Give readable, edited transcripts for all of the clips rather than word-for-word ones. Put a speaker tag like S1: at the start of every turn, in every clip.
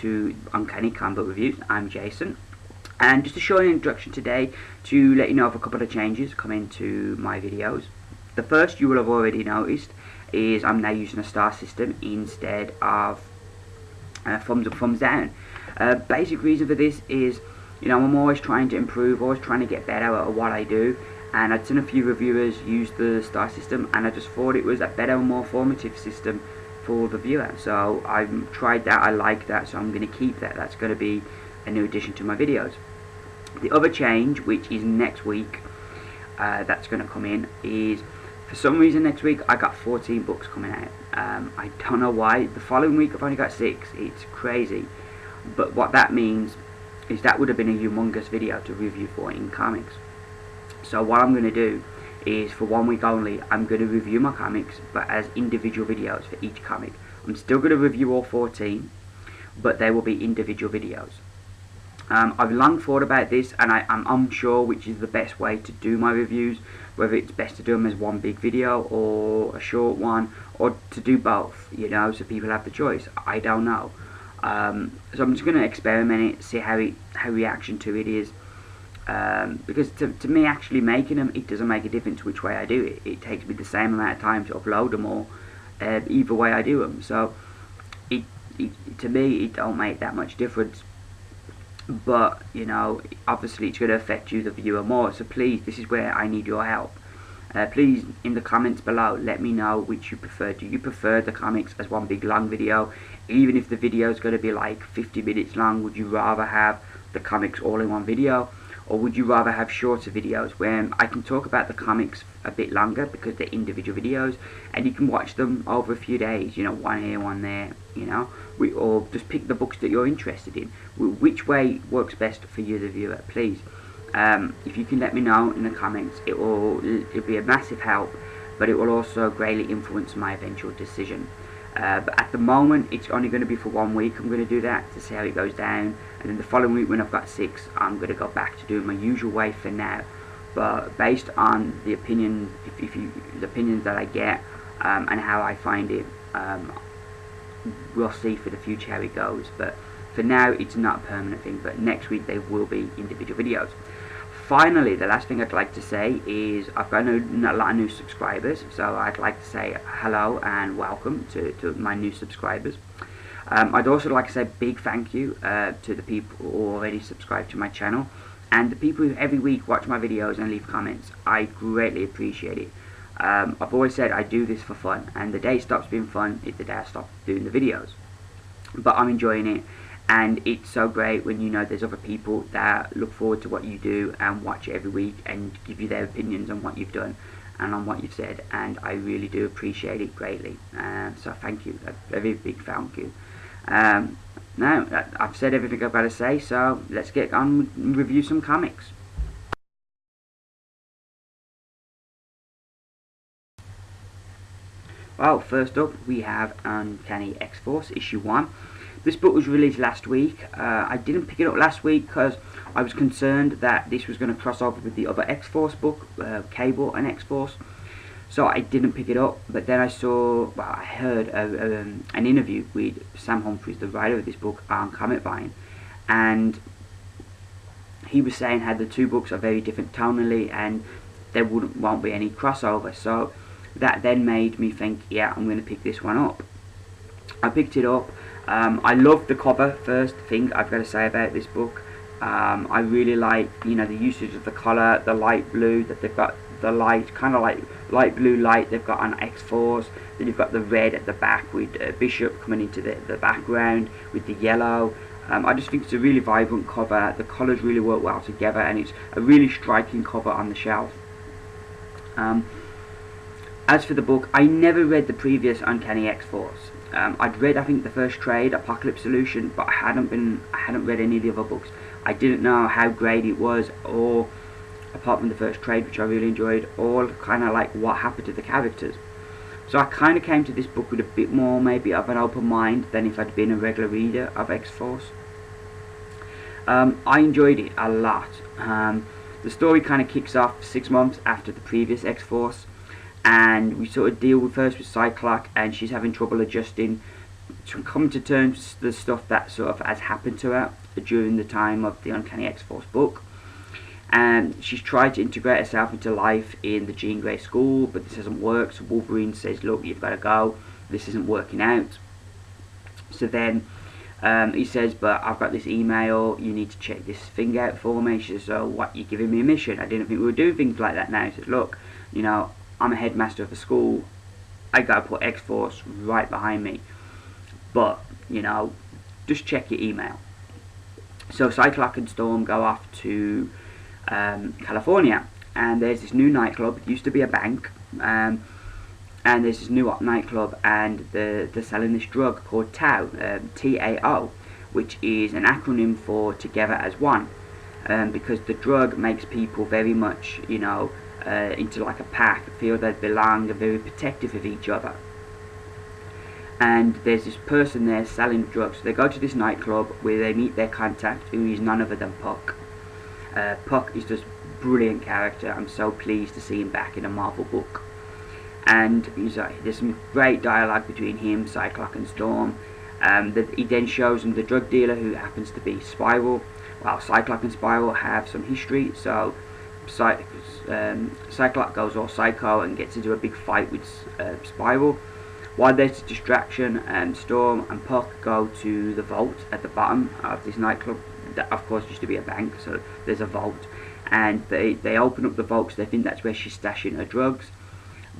S1: to Uncanny Comic Reviews. I'm Jason, and just a short introduction today to let you know of a couple of changes coming to my videos. The first you will have already noticed is I'm now using a star system instead of thumbs up, thumbs down. Basic reason for this is, I'm always trying to improve, always trying to get better at what I do, and I'd seen a few reviewers use the star system, and I just thought it was a better, more formative system for the viewer. So I've tried that, I like that, so I'm going to keep that. That's going to be a new addition to my videos. The other change, which is next week, that's going to come in, is for some reason next week I got 14 books coming out. I don't know why. The following week I've only got 6. It's crazy. But what that means is that would have been a humongous video to review for in comics. So what I'm going to do is, for 1 week only, I'm going to review my comics, but as individual videos for each comic. I'm still going to review all 14, but they will be individual videos. I've long thought about this, and I'm unsure which is the best way to do my reviews, whether it's best to do them as one big video or a short one, or to do both, so people have the choice. I don't know. So I'm just going to experiment it, see how reaction to it is. Because to me, actually making them, it doesn't make a difference which way I do it. It takes me the same amount of time to upload them all, either way I do them. So to me, it don't make that much difference. But obviously it's going to affect you, the viewer, more. So please, this is where I need your help. Please, in the comments below, let me know which you prefer. Do you prefer the comics as one big long video? Even if the video is going to be like 50 minutes long, would you rather have the comics all in one video? Or would you rather have shorter videos where I can talk about the comics a bit longer because they're individual videos, and you can watch them over a few days, one here, one there, or just pick the books that you're interested in. Which way works best for you, the viewer, please. If you can let me know in the comments, it'll be a massive help, but it will also greatly influence my eventual decision. But at the moment, it's only going to be for 1 week. I'm going to do that to see how it goes down, and then the following week, when I've got 6, I'm going to go back to doing my usual way for now. But based on the opinion, the opinions that I get, and how I find it, we'll see for the future how it goes. But for now, it's not a permanent thing. But next week, they will be individual videos. Finally, the last thing I'd like to say is I've got a lot of new subscribers, so I'd like to say hello and welcome to my new subscribers. I'd also like to say a big thank you to the people who already subscribe to my channel, and the people who every week watch my videos and leave comments. I greatly appreciate it. I've always said I do this for fun, and the day it stops being fun is the day I stop doing the videos. But I'm enjoying it. And it's so great when there's other people that look forward to what you do and watch it every week and give you their opinions on what you've done and on what you've said, and I really do appreciate it greatly. So thank you, a very big thank you. Now, I've said everything I've got to say, so let's get on and review some comics. Well, first up we have Uncanny XForce issue 1. This book was released last week. I didn't pick it up last week because I was concerned that this was going to cross over with the other X-Force book, Cable and X-Force. So I didn't pick it up. But then I heard an interview with Sam Humphries, the writer of this book, on Comic Vine, and he was saying how the two books are very different tonally and there won't be any crossover. So that then made me think, yeah, I'm going to pick this one up. I picked it up. I love the cover, first thing I've got to say about this book. I really like, the usage of the colour, the light blue, that they've got the light, kind of like light blue light they've got on X-Force. Then you've got the red at the back with Bishop coming into the background with the yellow. I just think it's a really vibrant cover. The colours really work well together, and it's a really striking cover on the shelf. As for the book, I never read the previous Uncanny X-Force. I'd read, I think, the first trade, Apocalypse Solution, but I hadn't read any of the other books. I didn't know how great it was, or apart from the first trade, which I really enjoyed, or kind of like what happened to the characters. So I kind of came to this book with a bit more maybe of an open mind than if I'd been a regular reader of X-Force. I enjoyed it a lot. The story kind of kicks off 6 months after the previous X-Force, and we sort of deal first with Cyclops, and she's having trouble adjusting to come to terms with the stuff that sort of has happened to her during the time of the Uncanny X-Force book. And she's tried to integrate herself into life in the Jean Grey school, but this hasn't worked. So Wolverine says, look, you've got to go, this isn't working out. So then he says, but I've got this email, you need to check this thing out for me. She says, so what, you're giving me a mission? I didn't think we were doing things like that now. He says, look, you know, I'm a headmaster of a school, I got to put X-Force right behind me, but, you know, just check your email. So Cyclops and Storm go off to California, and there's this new nightclub. It used to be a bank, and there's this new nightclub, and they're selling this drug called Tau, T-A-O, which is an acronym for Together as One, because the drug makes people very much, you know, into like a pack, feel they belong, and very protective of each other. And there's this person there selling drugs. So they go to this nightclub where they meet their contact, who is none other than Puck. Puck is just a brilliant character. I'm so pleased to see him back in a Marvel book. And there's some great dialogue between him, Cyclops and Storm. He then shows him the drug dealer, who happens to be Spiral. Well, Cyclops and Spiral have some history, so Cyclops goes all psycho and gets into a big fight with Spiral. While there's a distraction, Storm and Puck go to the vault at the bottom of this nightclub. That of course used to be a bank, so there's a vault, and they open up the vault because they think that's where she's stashing her drugs.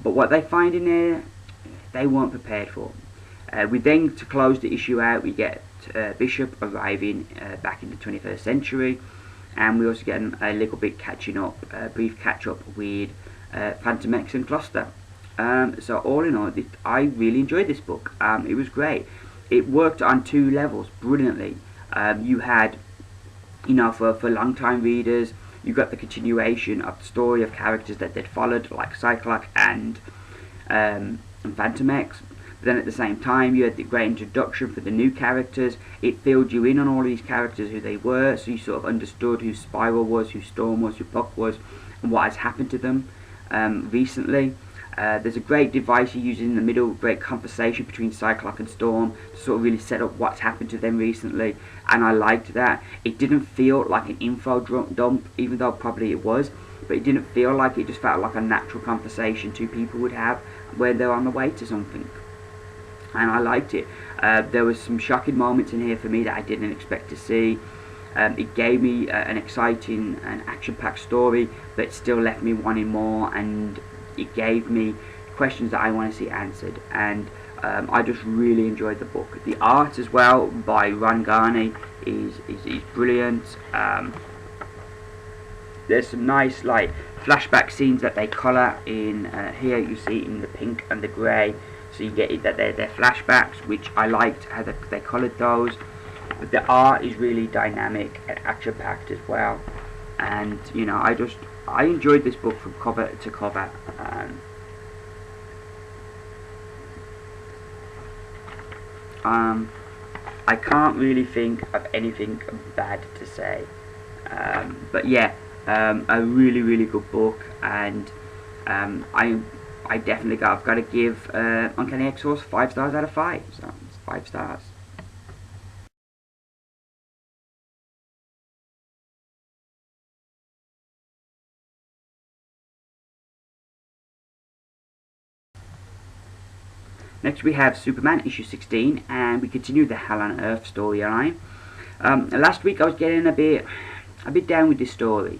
S1: But what they find in there, they weren't prepared for. We then, to close the issue out, we get Bishop arriving back in the 21st century, and we also get a little bit catching up, a brief catch up with Phantom X and Cluster. So all in all, I really enjoyed this book. It was great. It worked on two levels brilliantly. You had, you know, for long-time readers, you got the continuation of the story of characters that they'd followed, like Cyclops and Phantom X. But then at the same time, you had the great introduction for the new characters. It filled you in on all these characters, who they were, so you sort of understood who Spiral was, who Storm was, who Puck was, and what has happened to them recently. There's a great device you use in the middle, great conversation between Cyclops and Storm to sort of really set up what's happened to them recently, and I liked that. It didn't feel like an info dump, even though probably it was, but it didn't feel like it. Just felt like a natural conversation two people would have when they're on the way to something, and I liked it. There was some shocking moments in here for me that I didn't expect to see. It gave me an exciting and action-packed story, but it still left me wanting more, and it gave me questions that I want to see answered, and I just really enjoyed the book. The art as well by Ron Garney is brilliant. There's some nice like flashback scenes that they colour in here. You see it in the pink and the grey, so you get it that they're flashbacks, which I liked how they coloured those. But the art is really dynamic and action packed as well, and you know, I enjoyed this book from cover to cover. I can't really think of anything bad to say, but yeah, a really good book, and I definitely I've got to give Uncanny XForce 5 stars out of 5, so it's 5 stars. Next we have Superman issue 16, and we continue the Hell on Earth storyline. Last week I was getting a bit down with this story.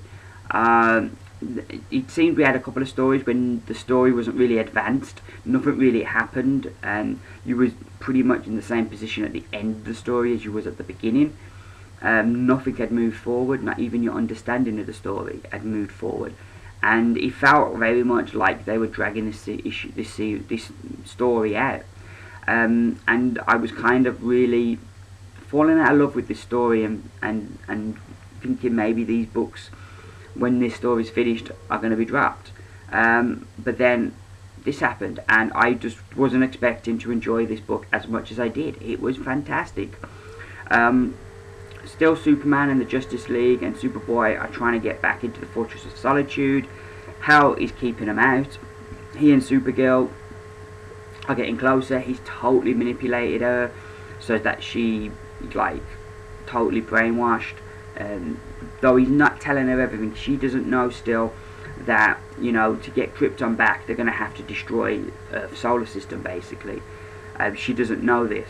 S1: It seemed we had a couple of stories when the story wasn't really advanced, nothing really happened, and you was pretty much in the same position at the end of the story as you was at the beginning. Nothing had moved forward, not even your understanding of the story had moved forward. And it felt very much like they were dragging this story out, and I was kind of really falling out of love with this story, and thinking maybe these books, when this story's finished, are going to be dropped. But then this happened, and I just wasn't expecting to enjoy this book as much as I did. It was fantastic. Still, Superman and the Justice League and Superboy are trying to get back into the Fortress of Solitude. Hal is keeping them out. He and Supergirl are getting closer. He's totally manipulated her. so that she like totally brainwashed. Though he's not telling her everything, she doesn't know still that, you know, to get Krypton back, they're going to have to destroy the solar system, basically. She doesn't know this.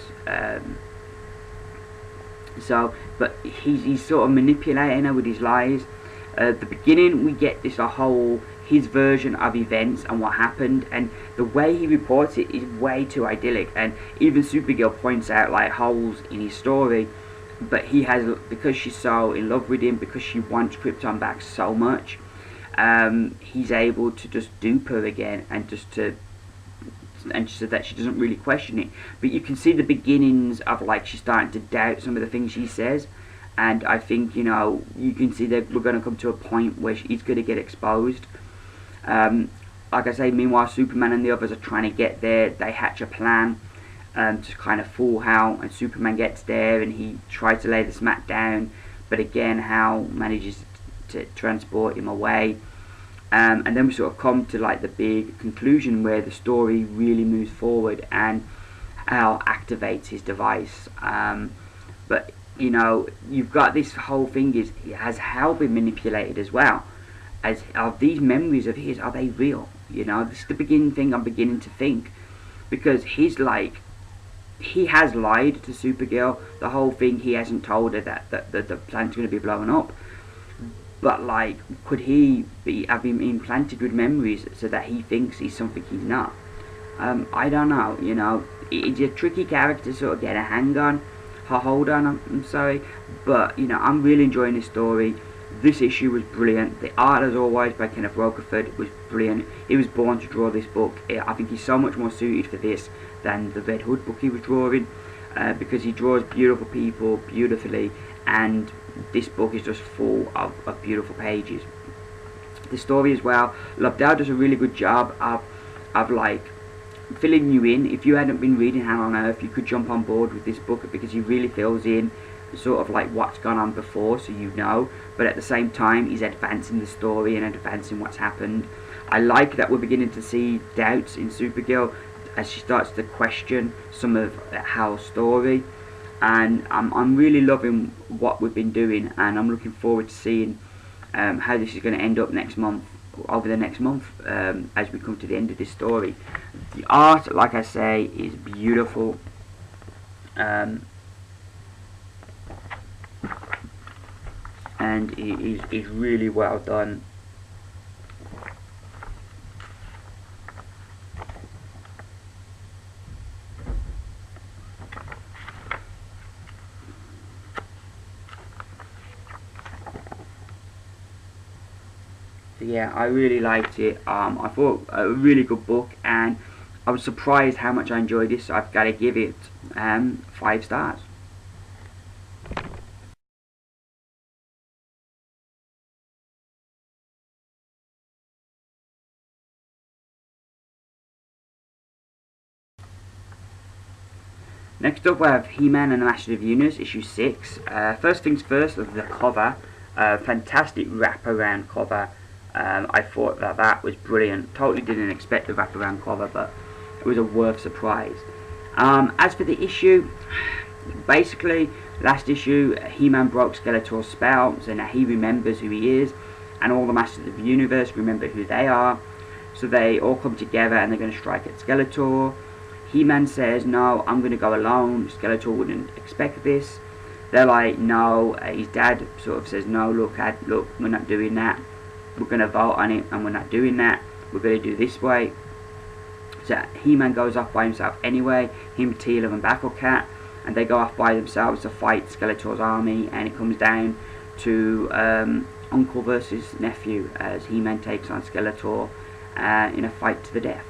S1: But he's sort of manipulating her with his lies. At the beginning, we get this his version of events and what happened, and the way he reports it is way too idyllic, and even Supergirl points out like holes in his story. But he has, because she's so in love with him, because she wants Krypton back so much, he's able to just dupe her again, and so that she doesn't really question it. But you can see the beginnings of like she's starting to doubt some of the things she says, and I think, you know, you can see that we're going to come to a point where he's going to get exposed. Like I say, meanwhile Superman and the others are trying to get there. They hatch a plan to kind of fool Hal, and Superman gets there and he tries to lay the smack down, but again Hal manages to transport him away. And then we sort of come to like the big conclusion where the story really moves forward and Hal activates his device. But you know, you've got this whole thing is, has Hal been manipulated as well? Are these memories of his, are they real? You know, this is the beginning thing I'm beginning to think, because he has lied to Supergirl. The whole thing, he hasn't told her that the planet's going to be blown up. But like, could he have been implanted with memories so that he thinks he's something he's not? I don't know. You know, it's a tricky character to sort of get a hang on, hold on. I'm sorry, but you know, I'm really enjoying this story. This issue was brilliant. The art, as always, by Kenneth Rocaford was brilliant. He was born to draw this book. I think he's so much more suited for this than the Red Hood book he was drawing, because he draws beautiful people beautifully, and this book is just full of beautiful pages. The story as well, Lobdell does a really good job of like filling you in. If you hadn't been reading Hell on Earth, you could jump on board with this book, because he really fills in sort of like what's gone on before, so you know, but at the same time he's advancing the story and advancing what's happened. I like that we're beginning to see doubts in Supergirl as she starts to question some of Hal's story, and I'm really loving what we've been doing, and I'm looking forward to seeing how this is going to end up over the next month, as we come to the end of this story. The art, like I say, is beautiful. And it is really well done. So yeah, I really liked it. I thought a really good book, and I was surprised how much I enjoyed this. So I've got to give it 5 stars. Next up we have He-Man and the Master of the Universe, issue 6. First things first, the cover. Fantastic wraparound cover. I thought that was brilliant. Totally didn't expect the wraparound cover, but it was a worth surprise. As for the issue, basically, last issue, He-Man broke Skeletor's spell, so now he remembers who he is, and all the Masters of the Universe remember who they are. So they all come together and they're going to strike at Skeletor. He-Man says, no, I'm going to go alone. Skeletor wouldn't expect this. They're like, no. His dad sort of says, no, look, we're not doing that. We're going to vote on it, and we're not doing that. We're going to do this way. So He-Man goes off by himself anyway. Him, Teela, and Battlecat, and they go off by themselves to fight Skeletor's army, and it comes down to uncle versus nephew as He-Man takes on Skeletor in a fight to the death.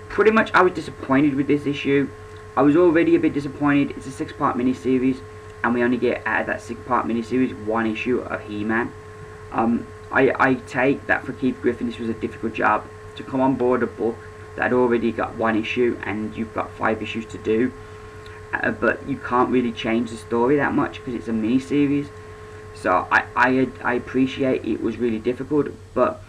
S1: Pretty much I was disappointed with this issue. I was already a bit disappointed. It's a 6-part miniseries, and we only get out of that 6-part miniseries 1 issue of He-Man. I take that for Keith Giffen, this was a difficult job to come on board a book that had already got 1 issue and you've got 5 issues to do. But you can't really change the story that much because it's a miniseries. So I appreciate it was really difficult, but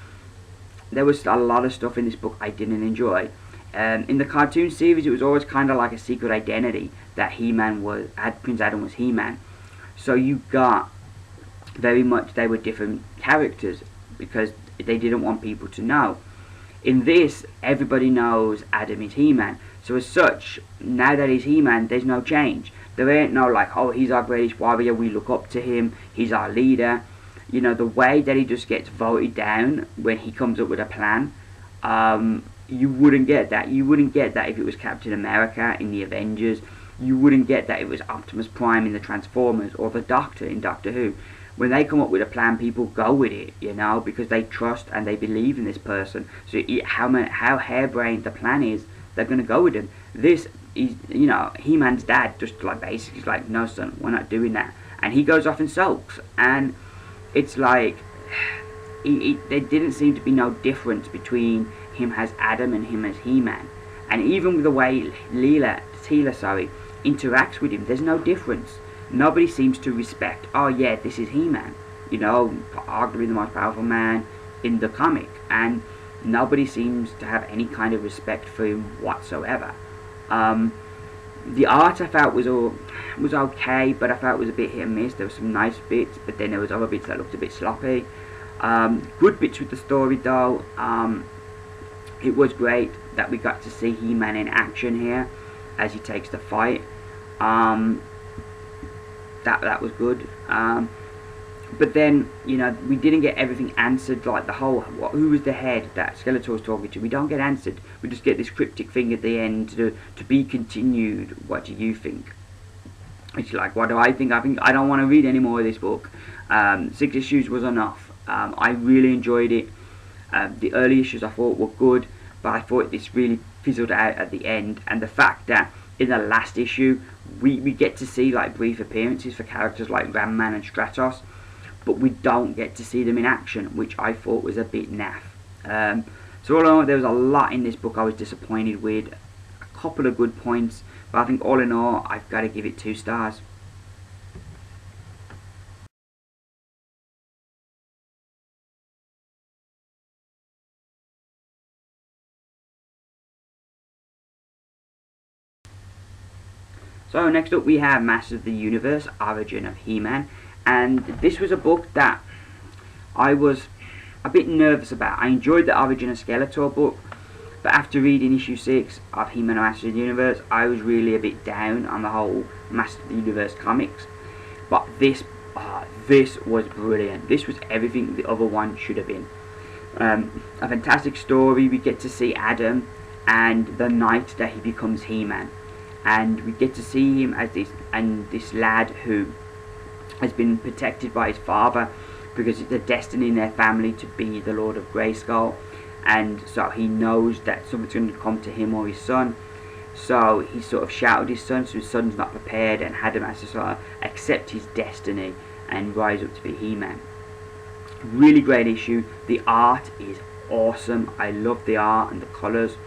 S1: there was a lot of stuff in this book I didn't enjoy. In the cartoon series, it was always kind of like a secret identity that Prince Adam was He-Man. So you got very much they were different characters because they didn't want people to know. In this, everybody knows Adam is He-Man. So as such, now that he's He-Man, there's no change. There ain't no like, oh, he's our greatest warrior, we look up to him, he's our leader. You know, the way that he just gets voted down when he comes up with a plan, you wouldn't get that. You wouldn't get that if it was Captain America in the Avengers. You wouldn't get that if it was Optimus Prime in the Transformers or the Doctor in Doctor Who. When they come up with a plan, people go with it, you know, because they trust and they believe in this person. So how harebrained the plan is, they're going to go with him. This is, you know, He-Man's dad just like basically like, no son, we're not doing that. And he goes off and sulks. And it's like, there didn't seem to be no difference between him as Adam and him as He-Man. And even with the way Teela interacts with him, there's no difference. Nobody seems to respect, oh yeah, this is He-Man, you know, arguably the most powerful man in the comic, and nobody seems to have any kind of respect for him whatsoever. The art I felt was okay, but I felt it was a bit hit and miss. There were some nice bits, but then there was other bits that looked a bit sloppy. Good bits with the story though. It was great that we got to see He-Man in action here as he takes the fight. That was good. But then, you know, we didn't get everything answered, like the whole, who was the head that Skeletor was talking to. We don't get answered. We just get this cryptic thing at the end to be continued. What do you think? It's like, what do I think? I don't want to read any more of this book. 6 issues was enough. I really enjoyed it. The early issues I thought were good, but I thought this really fizzled out at the end. And the fact that in the last issue, we get to see like brief appearances for characters like Ram Man and Stratos, but we don't get to see them in action, which I thought was a bit naff. So all in all, there was a lot in this book I was disappointed with. A couple of good points, but I think all in all, I've got to give it 2 stars. So next up we have Masters of the Universe, Origin of He-Man, and this was a book that I was a bit nervous about. I enjoyed the Origin of Skeletor book, but after reading issue 6 of He-Man and Masters of the Universe, I was really a bit down on the whole Masters of the Universe comics. But this was brilliant. This was everything the other one should have been. A fantastic story. We get to see Adam and the night that he becomes He-Man. And we get to see him as this lad who has been protected by his father because it's a destiny in their family to be the Lord of Grayskull, and so he knows that something's going to come to him or his son. So he sort of shouted his son, so his son's not prepared, and had him as to sort of accept his destiny and rise up to be He-Man. Really great issue. The art is awesome. I love the art and the colours.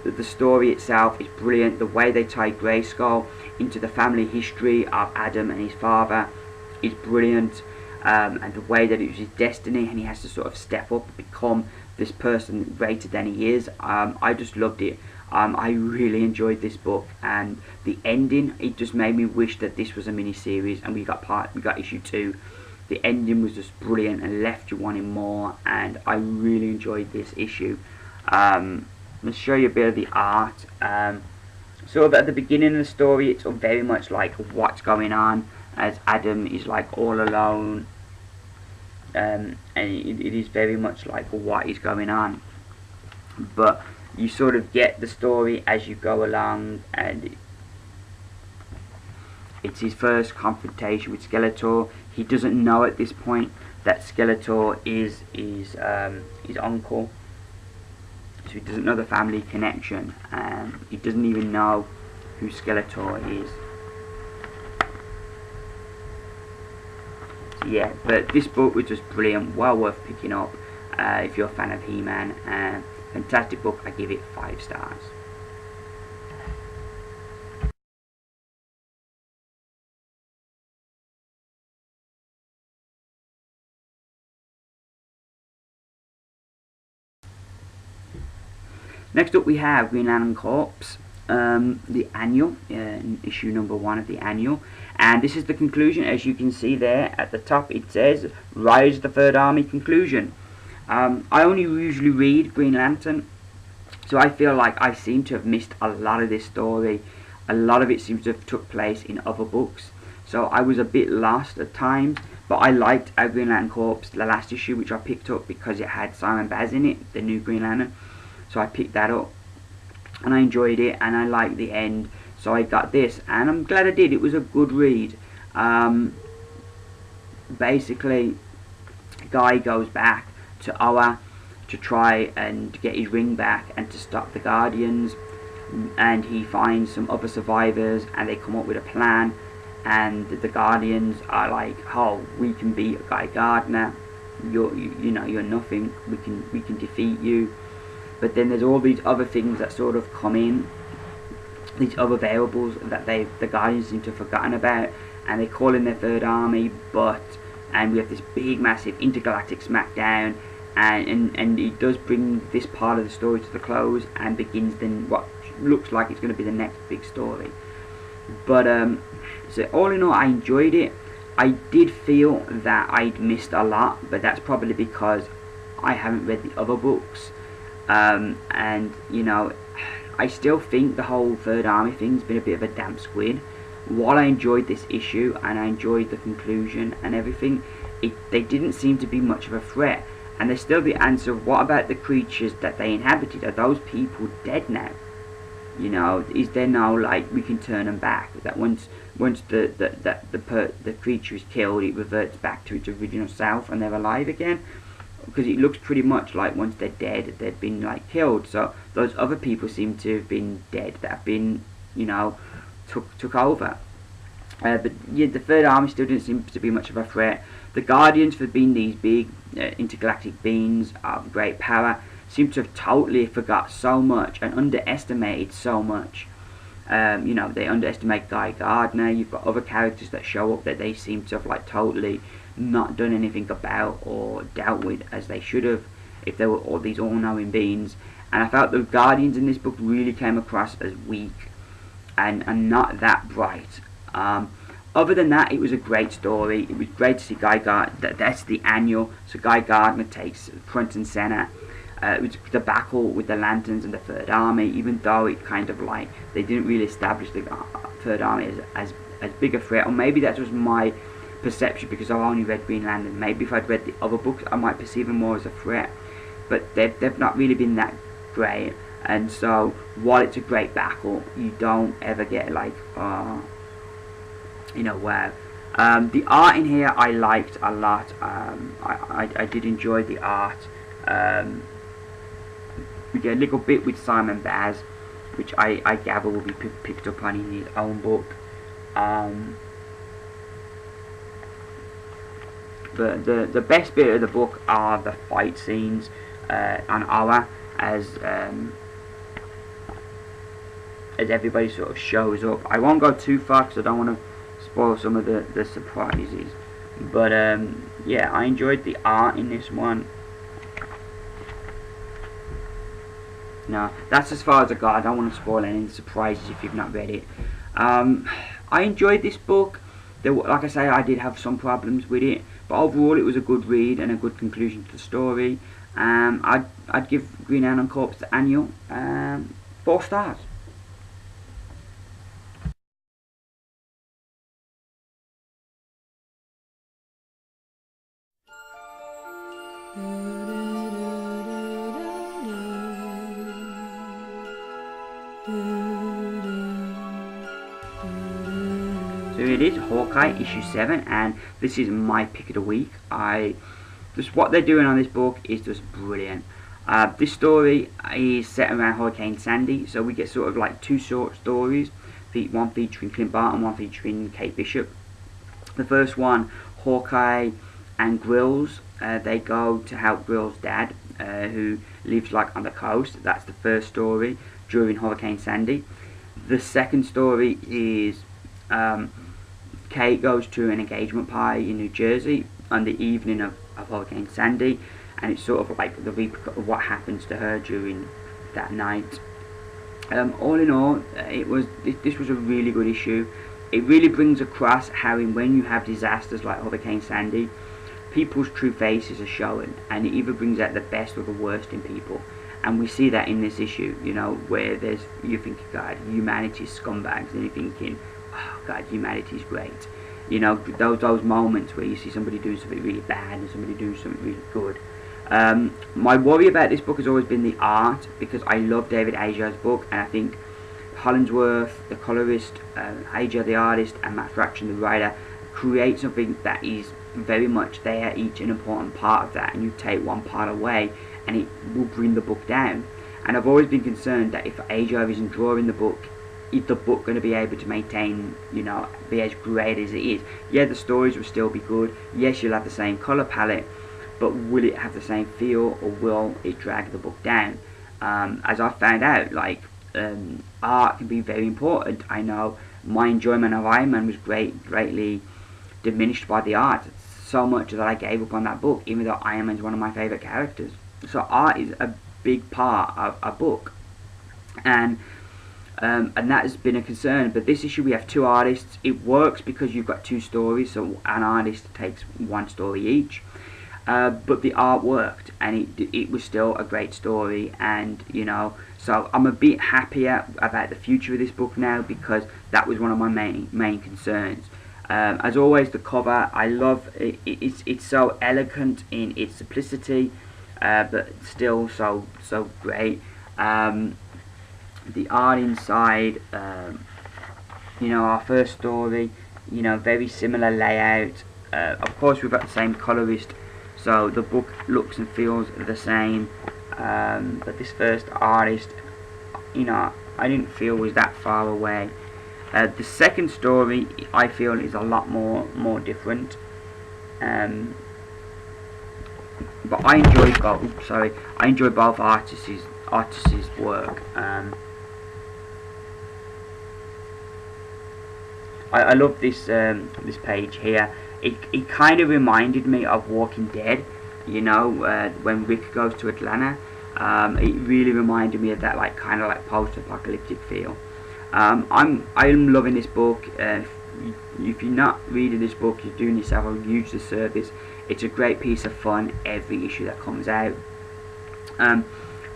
S1: The story itself is brilliant. The way they tie Grayskull into the family history of Adam and his father is brilliant. And the way that it was his destiny and he has to sort of step up and become this person greater than he is. I just loved it. I really enjoyed this book, and the ending, it just made me wish that this was a mini-series and we got issue 2. The ending was just brilliant and left you wanting more, and I really enjoyed this issue. Let's show you a bit of the art. So at the beginning of the story, it's very much like what's going on as Adam is like all alone, and it is very much like what is going on. But you sort of get the story as you go along, and it's his first confrontation with Skeletor. He doesn't know at this point that Skeletor is his uncle. So he doesn't know the family connection, and he doesn't even know who Skeletor is. So yeah, but this book was just brilliant, well worth picking up if you're a fan of He-Man. Fantastic book. I give it 5 stars. Next up we have Green Lantern Corps, the annual, issue number 1 of the annual, and this is the conclusion. As you can see there at the top, it says Rise of the Third Army conclusion. I only usually read Green Lantern, so I feel like I seem to have missed a lot of this story. A lot of it seems to have took place in other books, so I was a bit lost at times. But I liked Green Lantern Corps, the last issue, which I picked up because it had Simon Baz in it, the new Green Lantern. So I picked that up, and I enjoyed it, and I liked the end. So I got this, and I'm glad I did. It was a good read. Basically, Guy goes back to Oa to try and get his ring back and to stop the Guardians, and he finds some other survivors, and they come up with a plan. And the Guardians are like, "Oh, we can beat Guy Gardner. You're nothing. We can defeat you." But then there's all these other things that sort of come in, these other variables that the Guardians seem to have forgotten about, and they call in their third army. And we have this big, massive intergalactic smackdown, and it does bring this part of the story to the close, and begins then what looks like it's going to be the next big story. But so all in all, I enjoyed it. I did feel that I'd missed a lot, but that's probably because I haven't read the other books. And I still think the whole Third Army thing's been a bit of a damp squid. While I enjoyed this issue and I enjoyed the conclusion and everything, they didn't seem to be much of a threat. And there's still the answer of, what about the creatures that they inhabited? Are those people dead now? Is there no, like, we can turn them back? That once the creature is killed, it reverts back to its original self and they're alive again? Because it looks pretty much like once they're dead, they've been like killed. So those other people seem to have been dead, that have been, took over. But yeah, the Third Army still didn't seem to be much of a threat. The Guardians, for being these big intergalactic beings of great power, seem to have totally forgot so much and underestimated so much. They underestimate Guy Gardner. You've got other characters that show up that they seem to have like totally not done anything about or dealt with as they should have, if they were all these all-knowing beings. And I felt the Guardians in this book really came across as weak and not that bright. Other than that, it was a great story. It was great to see Guy Gardner. That's the annual, so Guy Gardner takes front and center. It was the battle with the Lanterns and the Third Army, even though it kind of like, they didn't really establish the Third Army as big a threat. Or maybe that was my perception because I've only read Green Lantern. Maybe if I'd read the other books, I might perceive them more as a threat. But they've not really been that great. And so, while it's a great battle, you don't ever get like, wow. The art in here I liked a lot. I did enjoy the art. We get a little bit with Simon Baz, which I gather will be picked up on in his own book. The best bit of the book are the fight scenes on Oa, as everybody sort of shows up. I won't go too far because I don't want to spoil some of the surprises. But yeah, I enjoyed the art in this one. No, that's as far as I got. I don't want to spoil any surprises if you've not read it. I enjoyed this book. Like I say, I did have some problems with it, but overall it was a good read and a good conclusion to the story. I'd give Green Lantern Corps the annual 4 stars. So it is Hawkeye issue 7, and this is my pick of the week. What they're doing on this book is just brilliant. This story is set around Hurricane Sandy, so we get sort of like 2 short stories, one featuring Clint Barton, one featuring Kate Bishop. The first one, Hawkeye and Grills, they go to help Grills' dad, who lives like on the coast. That's the first story during Hurricane Sandy. The second story is Kate goes to an engagement party in New Jersey on the evening of Hurricane Sandy, and it's sort of like the what happens to her during that night. All in all, this was a really good issue. It really brings across how when you have disasters like Hurricane Sandy, people's true faces are shown, and it either brings out the best or the worst in people. And we see that in this issue, you know, where you're thinking, God, humanity's scumbags, and you're thinking, oh God, humanity's great. You know, those moments where you see somebody doing something really bad and somebody doing something really good. My worry about this book has always been the art, because I love David Aja's book, and I think Hollingsworth, the colorist, Aja the artist, and Matt Fraction the writer, create something that is very much they are each an important part of that, and you take one part away and it will bring the book down. And I've always been concerned that if Aja isn't drawing the book, is the book going to be able to maintain, you know, be as great as it is? Yeah, the stories will still be good, yes, you'll have the same colour palette, but will it have the same feel, or will it drag the book down? As I found out, like, art can be very important. I know my enjoyment of Iron Man was greatly diminished by the art, so much that I gave up on that book, even though Iron Man is one of my favourite characters. So art is a big part of a book, and that has been a concern. But this issue we have two artists. It works because you've got two stories, so an artist takes one story each. But the art worked, and it was still a great story, and you know, so I'm a bit happier about the future of this book now, because that was one of my main concerns. As always, the cover, I love it. It's so elegant in its simplicity, but still so great. The art inside, you know, our first story, you know, very similar layout. Of course, we've got the same colorist, so the book looks and feels the same. But this first artist, you know, I didn't feel was that far away. The second story, I feel, is a lot more different. But I enjoy both. I enjoy both artists' work. I love this this page here. It kind of reminded me of Walking Dead. You know, when Rick goes to Atlanta. It really reminded me of that, like, kind of like post-apocalyptic feel. I'm loving this book. If you're not reading this book, you're doing yourself a huge disservice. It's a great piece of fun every issue that comes out.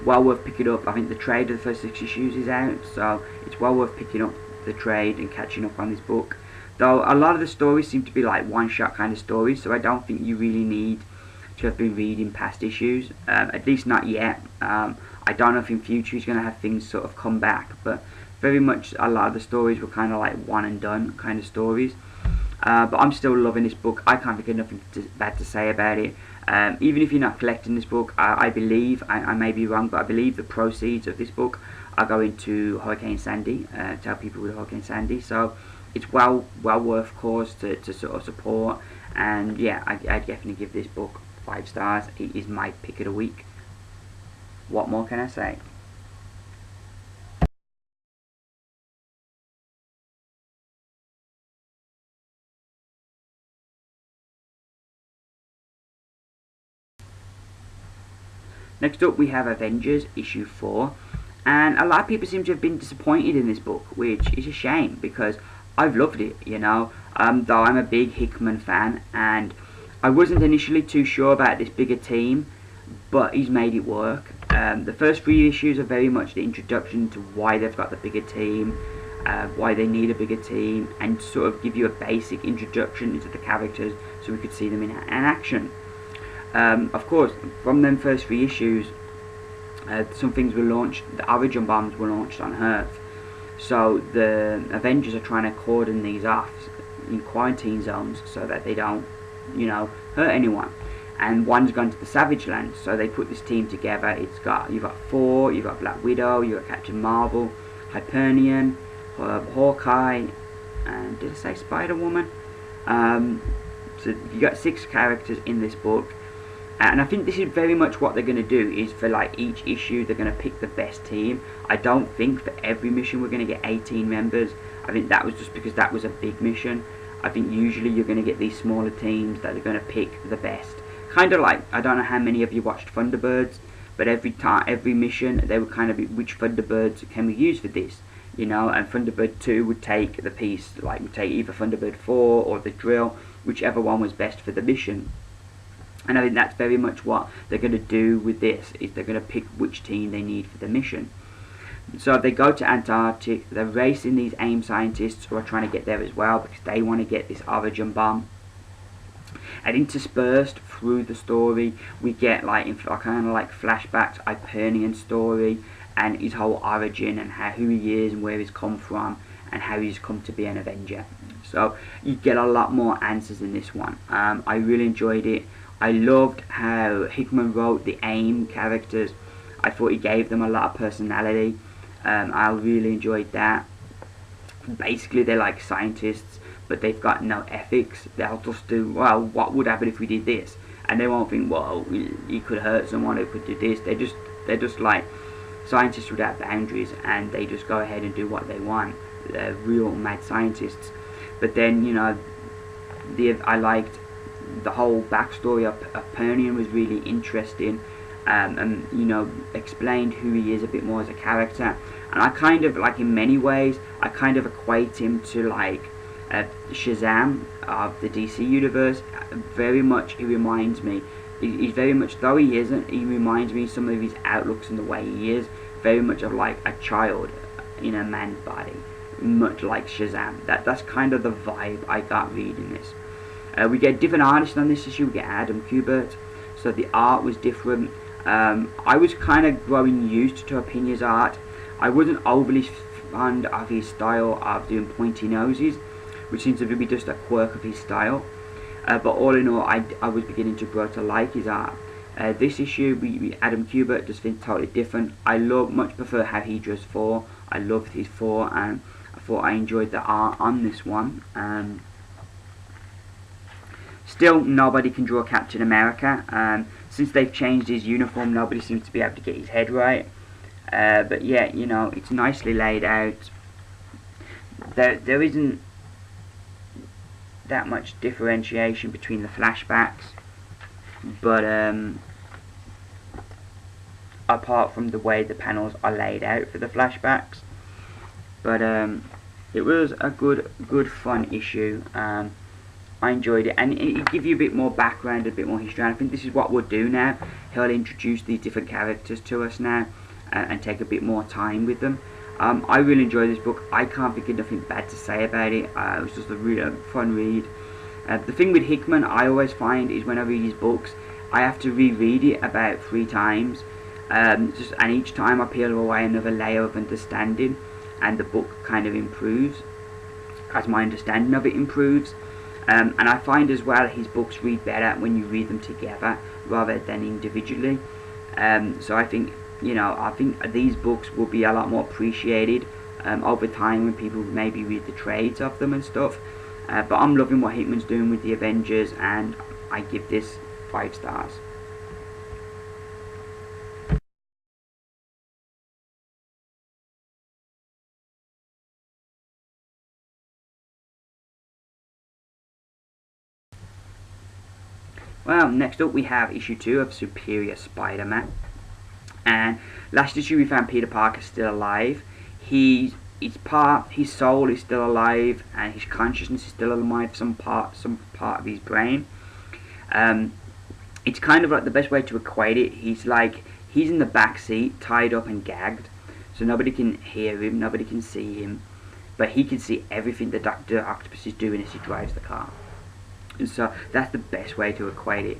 S1: Well worth picking up. I think the trade of the first 6 issues is out, so it's well worth picking up the trade and catching up on this book. Though a lot of the stories seem to be like one-shot kind of stories, so I don't think you really need to have been reading past issues, at least not yet. I don't know if in future he's going to have things sort of come back, but very much a lot of the stories were kind of like one and done kind of stories. But I'm still loving this book. I can't think of nothing bad to say about it. Even if you're not collecting this book, I believe, I may be wrong, but I believe the proceeds of this book are going to Hurricane Sandy, to help people with Hurricane Sandy. So it's well worth cause to sort of support. And yeah, I definitely give this book 5 stars. It is my pick of the week. What more can I say? Next up we have Avengers issue 4, and a lot of people seem to have been disappointed in this book, which is a shame because I've loved it, you know, though I'm a big Hickman fan, and I wasn't initially too sure about this bigger team, but he's made it work. The first 3 issues are very much the introduction to why they've got the bigger team, why they need a bigger team, and sort of give you a basic introduction into the characters so we could see them in action. Of course, from them first 3 issues, some things were launched. The Origin bombs were launched on Earth, so the Avengers are trying to cordon these off in quarantine zones so that they don't, you know, hurt anyone. And one's gone to the Savage Land, so they put this team together. You've got Thor, you've got Black Widow, you've got Captain Marvel, Hyperion, Hawkeye, and did I say Spider-Woman? So you got 6 characters in this book. And I think this is very much what they're going to do, is for like each issue they're going to pick the best team. I don't think for every mission we're going to get 18 members. I think that was just because that was a big mission. I think usually you're going to get these smaller teams that are going to pick the best. Kind of like, I don't know how many of you watched Thunderbirds, but every mission, they would kind of be, which Thunderbirds can we use for this? You know, and Thunderbird 2 would take the piece, like would take either Thunderbird 4 or the drill, whichever one was best for the mission. And I think that's very much what they're going to do with this, is they're going to pick which team they need for the mission. So they go to Antarctic, they're racing these AIM scientists who are trying to get there as well, because they want to get this Origin bomb. And interspersed through the story, we get like kind of like flashbacks, Hyperion story, and his whole origin, and who he is and where he's come from, and how he's come to be an Avenger. So you get a lot more answers in this one. I really enjoyed it. I loved how Hickman wrote the AIM characters. I thought he gave them a lot of personality. I really enjoyed that. Basically, they're like scientists, but they've got no ethics. They'll just do, well, what would happen if we did this? And they won't think, well, you could hurt someone who could do this. They're just like scientists without boundaries, and they just go ahead and do what they want. They're real mad scientists. But then, you know, I liked the whole backstory of Hyperion was really interesting, and you know, explained who he is a bit more as a character. And I kind of, like, in many ways, I kind of equate him to like Shazam of the DC universe. Very much, he reminds me. He's very much, though he isn't, he reminds me some of his outlooks and the way he is, very much of like a child in a man's body, much like Shazam. That's kind of the vibe I got reading this. We get different artists on this issue. We get Adam Kubert, so the art was different. I was kind of growing used to Opinia's art. I wasn't overly fond of his style of doing pointy noses, which seems to be just a quirk of his style. But all in all, I was beginning to grow to like his art. This issue, Adam Kubert just feels totally different. I much prefer how he draws Thor. I loved his Thor, and I thought I enjoyed the art on this one. Still, nobody can draw Captain America. Since they've changed his uniform, nobody seems to be able to get his head right. But yeah, you know, it's nicely laid out. There isn't that much differentiation between the flashbacks, but apart from the way the panels are laid out for the flashbacks. But it was a good fun issue. I enjoyed it, and it gives you a bit more background, a bit more history, and I think this is what we'll do now. He'll introduce these different characters to us now, and take a bit more time with them. I really enjoyed this book. I can't think of nothing bad to say about it. It was just a really fun read. The thing with Hickman, I always find, is when I read his books, I have to reread it about 3 times, and each time I peel away another layer of understanding, and the book kind of improves as my understanding of it improves. And I find as well his books read better when you read them together rather than individually. So I think, you know, I think these books will be a lot more appreciated over time when people maybe read the trades of them and stuff. But I'm loving what Hickman's doing with the Avengers, and I give this 5 stars. Well, next up we have issue 2 of Superior Spider-Man. And last issue we found Peter Parker still alive. His soul is still alive, and his consciousness is still alive, some part of his brain. It's kind of like, the best way to equate it, he's in the back seat, tied up and gagged, so nobody can hear him, nobody can see him, but he can see everything that Dr. Octopus is doing as he drives the car. And so that's the best way to equate it.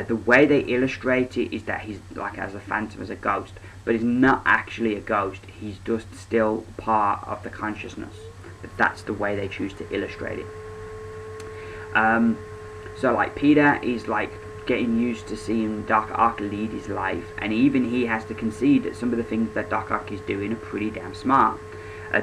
S1: The way they illustrate it is that he's like as a phantom, as a ghost, but he's not actually a ghost. He's just still part of the consciousness. But that's the way they choose to illustrate it. So like Peter is like getting used to seeing Doc Ock lead his life, and even he has to concede that some of the things that Doc Ock is doing are pretty damn smart.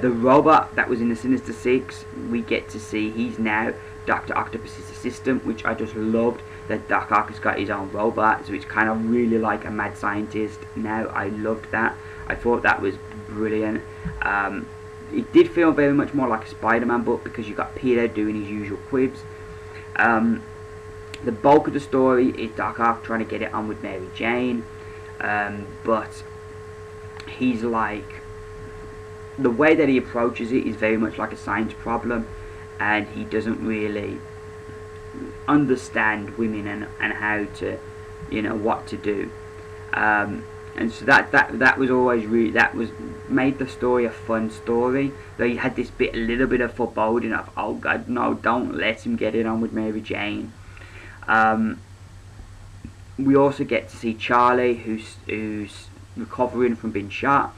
S1: The robot that was in the Sinister Six, we get to see he's now Dr. Octopus's assistant, which I just loved, that Doc Ock has got his own robot, so it's kind of really like a mad scientist now. I loved that. I thought that was brilliant. It did feel very much more like a Spider-Man book, because you got Peter doing his usual quibs. The bulk of the story is Doc Ock trying to get it on with Mary Jane. but he's like, the way that he approaches it is very much like a science problem, and he doesn't really understand women and how to, you know, what to do. And so that was always really, that was made the story a fun story. Though you had this bit, a little bit of foreboding of, oh God, no, don't let him get it on with Mary Jane. We also get to see Charlie, who's recovering from being shot,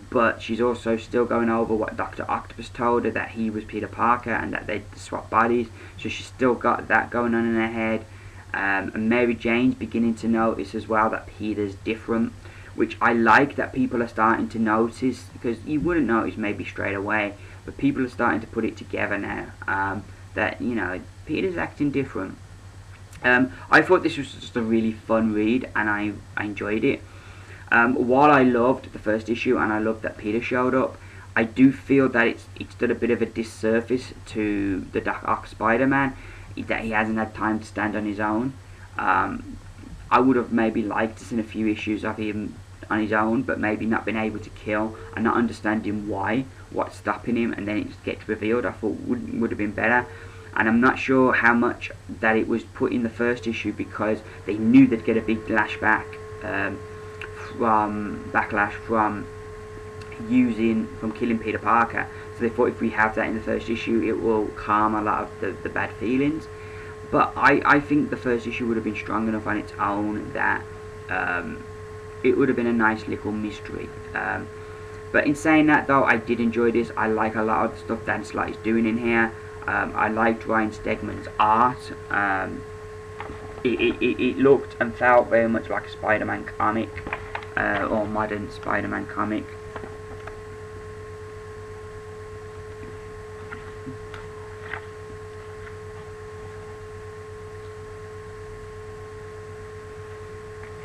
S1: but she's also still going over what Dr. Octopus told her, that he was Peter Parker and that they swap bodies. So she's still got that going on in her head. And Mary Jane's beginning to notice as well that Peter's different, which I like that people are starting to notice, because you wouldn't notice maybe straight away, but people are starting to put it together now, that, you know, Peter's acting different. I thought this was just a really fun read, and I enjoyed it. While I loved the first issue and I loved that Peter showed up, I do feel that it's done a bit of a disservice to the Doc Ock Spider-Man, that he hasn't had time to stand on his own. I would have maybe liked to see a few issues of him on his own, but maybe not been able to kill and not understanding what's stopping him, and then it gets revealed. I thought would have been better. And I'm not sure how much that it was put in the first issue, because they knew they'd get a big backlash from killing Peter Parker. So they thought if we have that in the first issue, it will calm a lot of the bad feelings. But I think the first issue would have been strong enough on its own that it would have been a nice little mystery. But in saying that though, I did enjoy this. I like a lot of the stuff Dan Slott is doing in here. I liked Ryan Stegman's art. It looked and felt very much like a Spider-Man comic, or modern Spider-Man comic.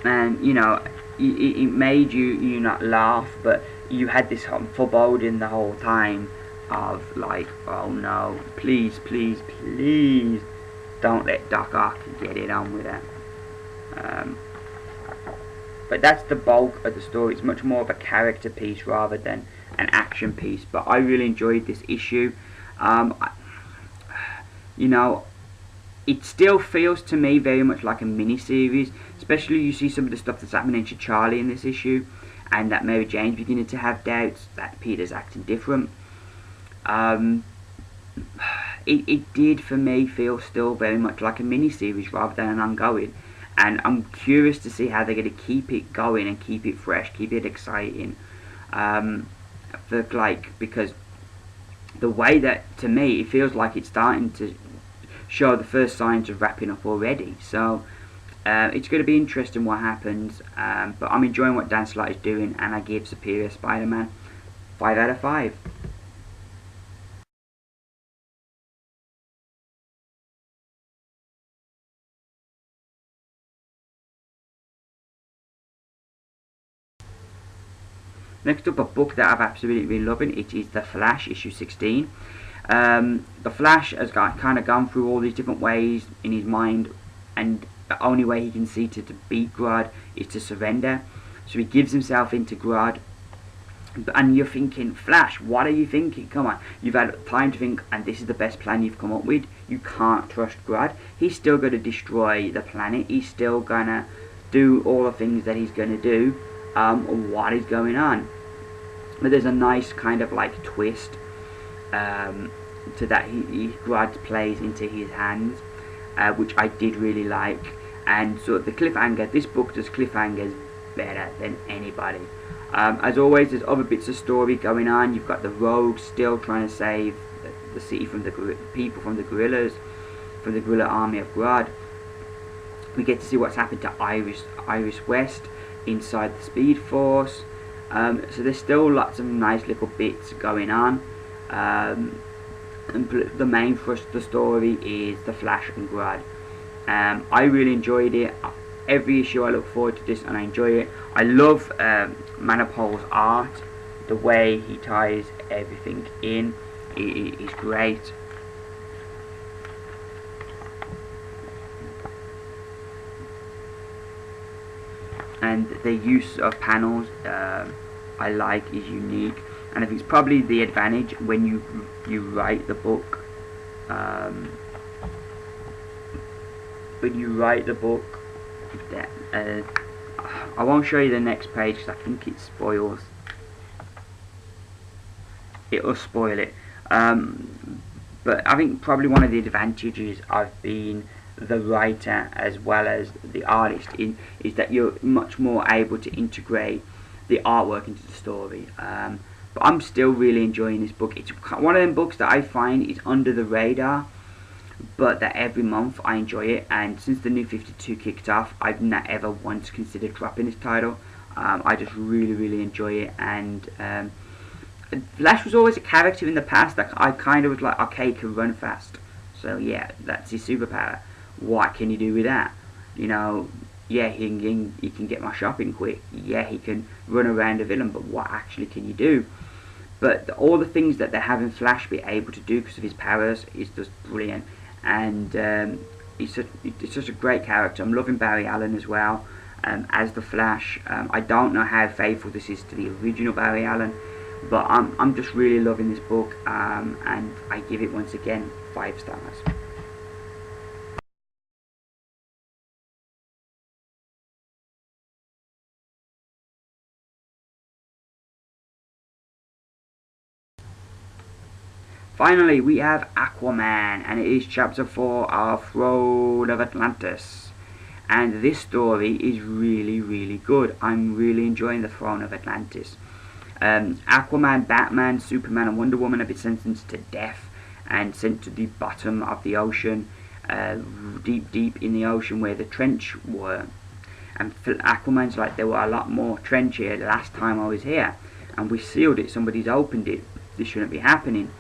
S1: And you know, it made you not laugh, but you had this foreboding the whole time of like, oh no, please, please, please don't let Doc Ock get it on with it. But that's the bulk of the story. It's much more of a character piece rather than an action piece. But I really enjoyed this issue. You know, it still feels to me very much like a mini-series. Especially you see some of the stuff that's happening to Charlie in this issue, and that Mary Jane's beginning to have doubts that Peter's acting different. It did for me feel still very much like a mini-series rather than an ongoing, and I'm curious to see how they're going to keep it going and keep it fresh, keep it exciting. Because the way that, to me, it feels like it's starting to show the first signs of wrapping up already. So it's going to be interesting what happens, but I'm enjoying what Dan Slott is doing, and I give Superior Spider-Man 5 out of 5. Next up, a book that I've absolutely been loving. It is The Flash, issue 16. The Flash has kind of gone through all these different ways in his mind, and the only way he can see to beat Grodd is to surrender. So he gives himself into Grodd, and you're thinking, Flash, what are you thinking? Come on, you've had time to think, and this is the best plan you've come up with. You can't trust Grodd. He's still going to destroy the planet. He's still going to do all the things that he's going to do. What is going on? But there's a nice kind of like twist to that Grodd plays into his hands, which I did really like. And so the cliffhanger, this book does cliffhangers better than anybody. As always, there's other bits of story going on. You've got the Rogue still trying to save the city from the people from the gorillas, from the gorilla army of Grodd. We get to see what's happened to Iris West inside the Speed Force. So there's still lots of nice little bits going on. And the main thrust of the story is the Flash and Grodd. I really enjoyed it. Every issue I look forward to this, and I enjoy it. I love Manapul's art. The way he ties everything in is great. And the use of panels I like is unique, and I think it's probably the advantage when you write the book. When you write the book, that, I won't show you the next page because I think it spoils. It'll spoil it. But I think probably one of the advantages of being the writer as well as the artist is that you're much more able to integrate the artwork into the story. But I'm still really enjoying this book. It's one of them books that I find is under the radar, but that every month I enjoy it. And since the New 52 kicked off, I've not ever once considered dropping this title. I just really enjoy it. And Flash was always a character in the past that I kind of was like, okay, he can run fast. So yeah, that's his superpower. What can he do with that? You know, yeah, he can get my shopping quick. Yeah, he can run around a villain, but what actually can you do? But all the things that they're having Flash be able to do because of his powers is just brilliant. And he's such a great character. I'm loving Barry Allen as well as the Flash. I don't know how faithful this is to the original Barry Allen, but I'm just really loving this book, and I give it once again 5 stars. Finally, we have Aquaman, and it is chapter 4 of Throne of Atlantis. And this story is really good. I'm really enjoying the Throne of Atlantis. Aquaman, Batman, Superman and Wonder Woman have been sentenced to death and sent to the bottom of the ocean, deep in the ocean where the trench were. And Aquaman's like, there were a lot more trench here last time I was here, and we sealed it, somebody's opened it, this shouldn't be happening.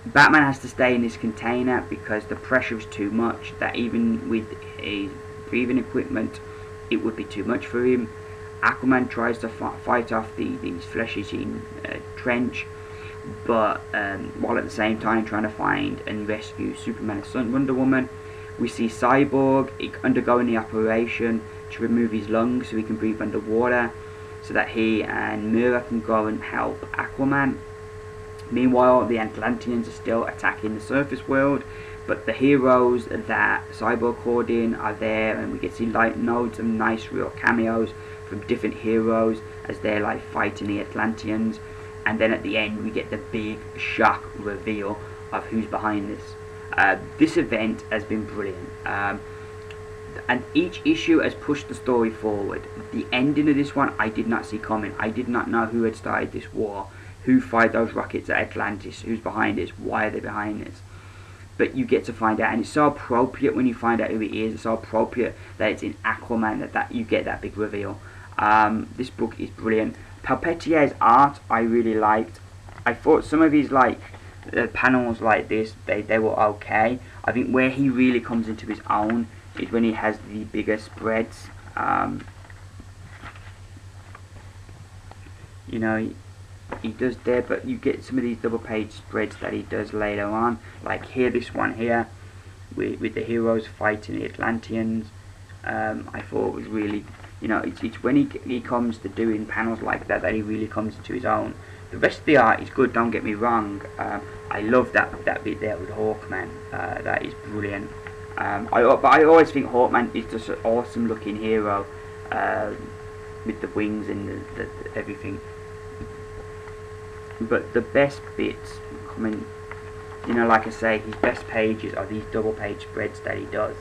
S1: Batman has to stay in this container because the pressure is too much, that even with his breathing equipment it would be too much for him. Aquaman tries to fight off these flesh-eating trench, but while at the same time trying to find and rescue Superman and Wonder Woman. We see Cyborg undergoing the operation to remove his lungs so he can breathe underwater, so that he and Mira can go and help Aquaman. Meanwhile, the Atlanteans are still attacking the surface world, but the heroes that Cyborg called in are there, and we get to see loads of nice real cameos from different heroes as they're like fighting the Atlanteans. And then at the end we get the big shock reveal of who's behind this. This event has been brilliant, and each issue has pushed the story forward. The ending of this one I did not see coming. I did not know who had started this war, who fired those rockets at Atlantis, who's behind this, why are they behind this. But you get to find out, and it's so appropriate when you find out who it is. It's so appropriate that it's in Aquaman that you get that big reveal. This book is brilliant. Palpetier's art I really liked. I thought some of his panels like this, they were okay. I think where he really comes into his own is when he has the bigger spreads. You know, he does there, but you get some of these double page spreads that he does later on, like here, this one here with the heroes fighting the Atlanteans. I thought it was really, you know, it's when he comes to doing panels like that he really comes into his own. The rest of the art is good, don't get me wrong. I love that bit there with Hawkman. That is brilliant. But I always think Hawkman is just an awesome looking hero, with the wings and the everything. But the best bits coming, you know, like I say, his best pages are these double page spreads that he does,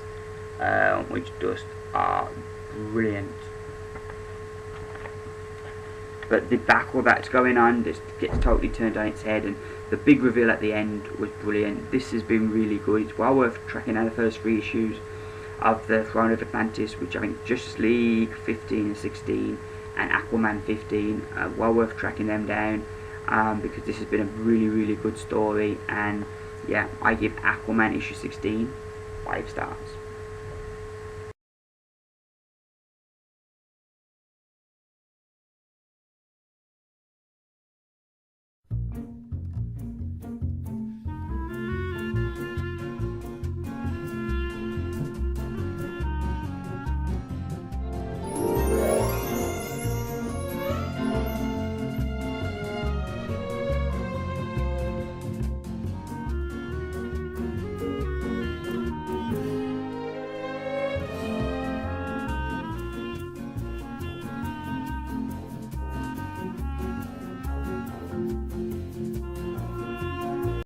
S1: which just are brilliant. But the battle that's going on just gets totally turned on its head, and the big reveal at the end was brilliant. This has been really good. It's well worth tracking down the first 3 issues of the Throne of Atlantis, which I think Justice League 15 and 16 and Aquaman 15, well worth tracking them down, because this has been a really good story. And yeah, I give Aquaman issue 16 5 stars.